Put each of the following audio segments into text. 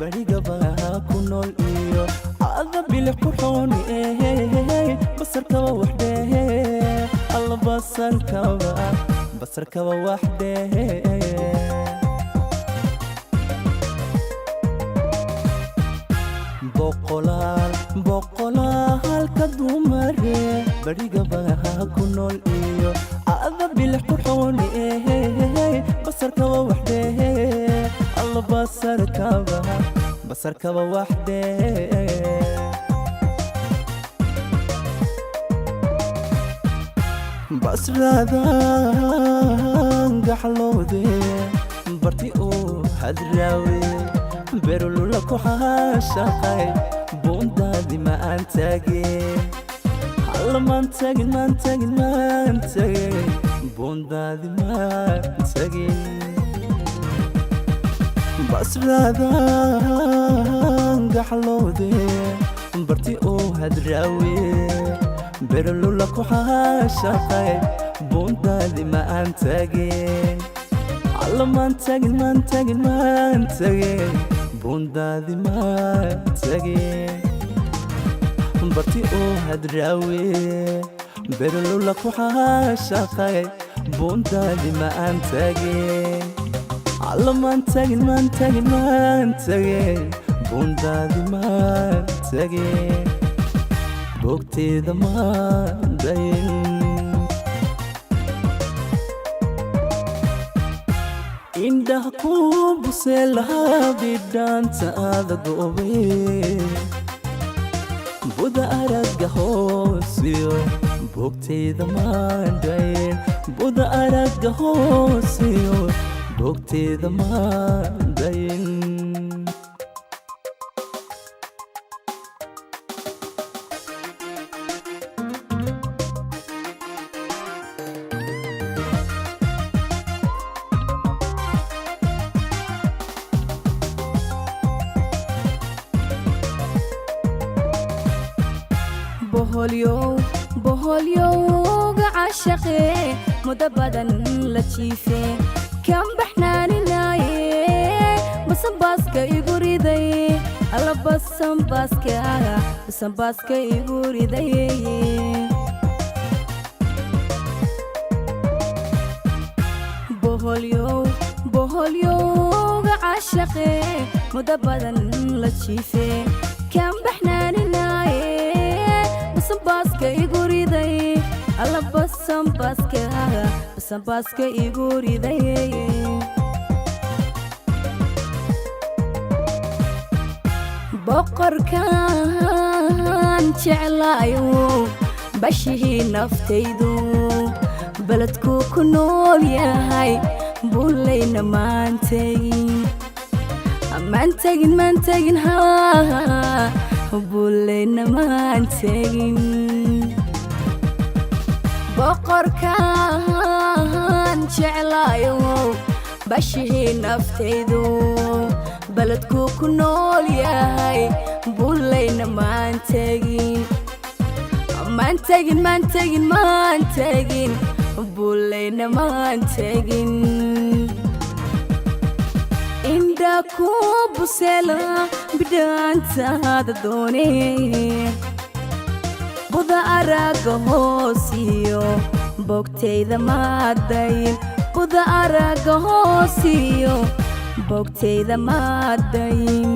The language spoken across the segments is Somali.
bariga baa ku nool iyo ada bil qurxoon basarka waxdee alla basarka waxdee boqolaal ka dumare bariga baa ku nool iyo ada bil qurxoon basarka waxdee alla basarka waxdee basradan gaxlowde barti oo hadraawe berulula ku xashaqay bundadi ma antage man tagin bundadi ma antage basradan gaxlowde barti oo hadraawe berulula ku xashaqay bundadi ma antage man tagin bundadi ma antage barti oo hadraawe berulula ku xashaqay bundadi ma antage man tagin bundadi ma antage bogteeda ma dayin indhaha ku buseelahaa bidhaanta aada goobe buda aragga hoosiyo bogteeda ma dayin buda aragga hoosiyo bogteeda ma dayin boholyoga cashaqe mudo badan la jiife kan baxnaaninaye basanbaaska igu riday alla basanbaaska igu riday boholyoga cashaqe mudo badan la jiife kan baxnaaninaye basanbaaska igu riday alla basanbaaska igu riday boqorkan jeclaayo bashihii naftaydu beledku ku nool yahay bulayna maan tegin bulayna maan tegin boqorkan jeclaayo bashihii naftaydu beledku ku nool yahay bulayna maan tegin bulayna maan tegin indha ku buseela bidhaantaada doone buda aragga hoosiyo bogteyda ma dayin buda aragga hoosiyo bogteyda ma dayin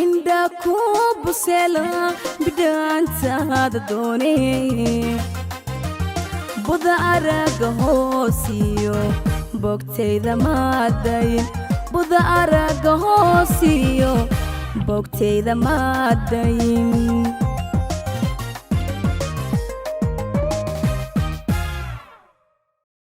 indha ku buseela bidhaantaada doone buda aragga hoosiyo bogteyda ma dayin buda aragga hoosiyo bogteyda ma dayin